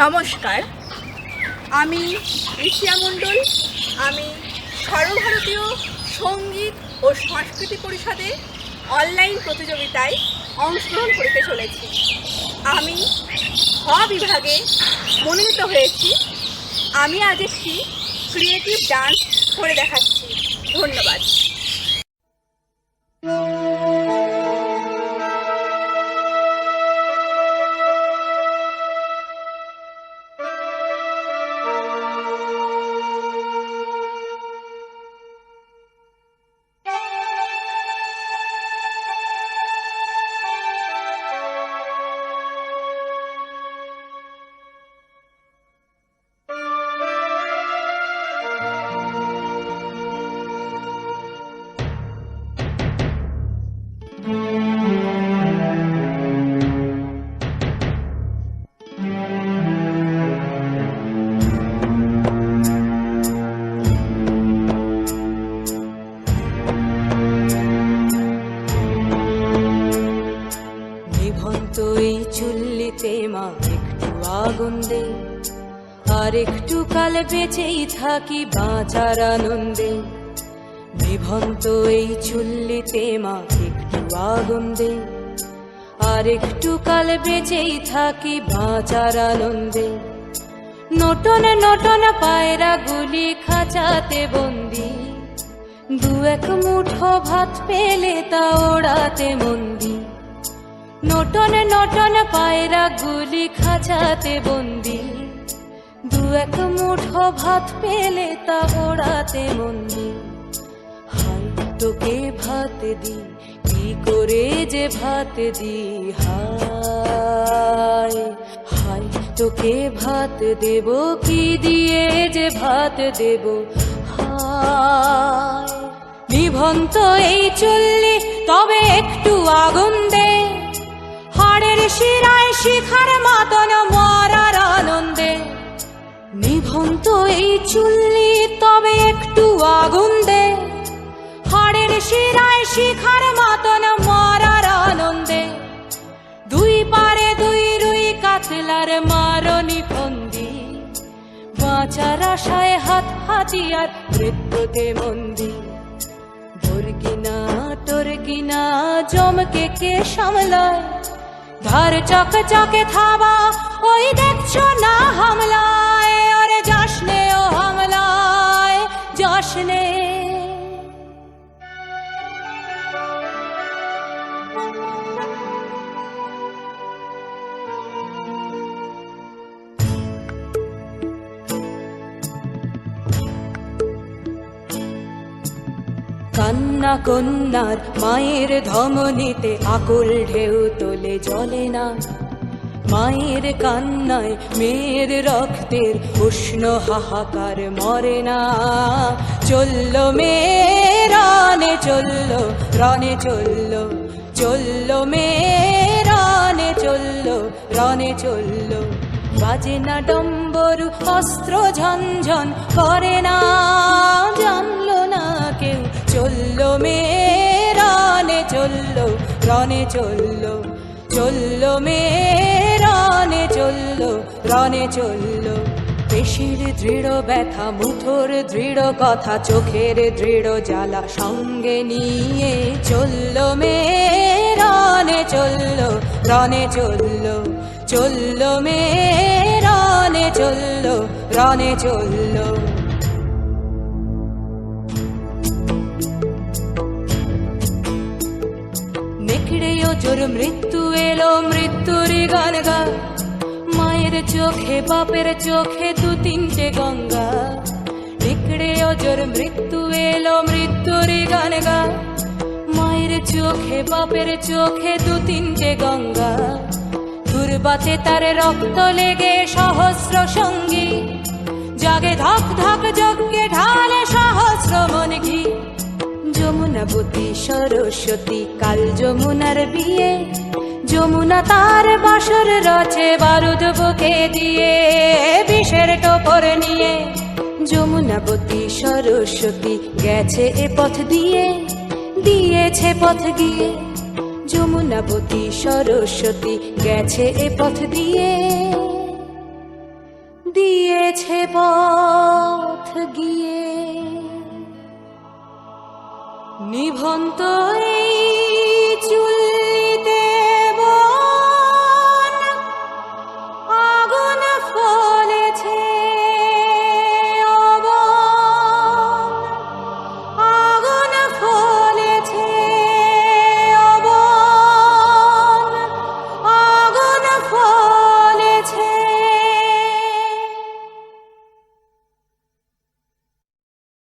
নমস্কার, আমি ঋষিয়া মণ্ডল। আমি সর্বভারতীয় সঙ্গীত ও সংস্কৃতি পরিষদে অনলাইন প্রতিযোগিতায় অংশগ্রহণ করতে চলেছি। আমি খ বিভাগে মনোনীত হয়েছি। আমি আজ একটি ক্রিয়েটিভ ডান্স করে দেখাচ্ছি। ধন্যবাদ। এই চুল্লিতে মা একটু আগুন দে, আর একটু কাল বেঁচেই থাকি বাঁচার আনন্দে। নিভন্ত এই চুল্লিতে মা একটু আগুন দে, আর একটু কাল বেঁচেই থাকি বাঁচার আনন্দে। নটন নটন পায়রা গুলি খাঁচাতে বন্দি, দু এক মুঠো ভাত পেলে তা ওড়াতে মন্দি। নটন নটন পায়রা গুলি খাঁচাতে বন্দি, দু এক মুঠো ভাত পেলে তা ওড়াতে মন্দি। হাই তোকে ভাত দি, কি করে যে ভাত দি, হায় হায় তোকে ভাত দেব, কি দিয়ে যে ভাত দেব, হায়। নিভন্ত এই চুল্লি তবে একটু আগুন দে, হাড়ের শিরায় শিখার মাতন মরার আনন্দে। নিভন্ত এই চুল্লি তবে একটু আগুন দে, হাড়ের শিরায় শিখার মাতন মরার আনন্দে। দুই পারে দুই রুই কাতলার মারনি ফন্দি, বাঁচার আশায় হাত হাতিয়ার মৃত্যুতে মন্দি। তোরগিনা তোরগিনা জমকে কে সামলায়, ধার চকে চকে থাবা ওই দেখছো না হামলায়। আরে যাসনে ও হামলায় যাসনে। কান্না কন্যার মায়ের ধমনীতে আকুল ঢেউ তোলে জলে না, মায়ের কান্নায় মেয়ের রক্তের উষ্ণ হাহাকার মরে না। চললো মেয়ে রানে চললো, রানে চললো, চললো মেয়ে রানে চললো, রানে চললো। বাজে না ডম্বরু অস্ত্র ঝনঝন করে না, জানলো না কেউ। চললো মেয়ে রানে চললো, রানে চললো, চললো মেয়ে রানে চললো, রানে চললো। পেশির দৃঢ় ব্যথা, মুঠোর দৃঢ় কথা, চোখের দৃঢ় জ্বালা সঙ্গে নিয়ে চললো মেয়ে রানে চললো, রানে চললো, চললো মেয়ে রানে চললো, রানে চললো। নেকড়েও জোর মৃত্যু এলো, মৃত্যুরই গান গা। মায়ের চোখে বাপের চোখে দু তিনটে গঙ্গা। নেকড়েও জোর মৃত্যু এলো, মৃত্যুরই গান গা। মায়ের চোখে বাপের চোখে দু তিনটে গঙ্গা। দুর্বাতে তার রক্ত লেগে সহস্র সঙ্গী, জাগে ধক ধক যজ্ঞে ঢালে সহস্র মন ঘি। যমুনাবতী সরস্বতী কাল যমুনার বিয়ে, যমুনা তার বাসর রচে বারুদ বুকে দিয়ে, বিষের টোপর নিয়ে। যমুনাবতী সরস্বতী গেছে এ পথ দিয়ে, দিয়েছে পথ গিয়ে। যমুনাবতী সরস্বতী গেছে এ পথ দিয়ে। পথ গিয়ে নিভন্ত এই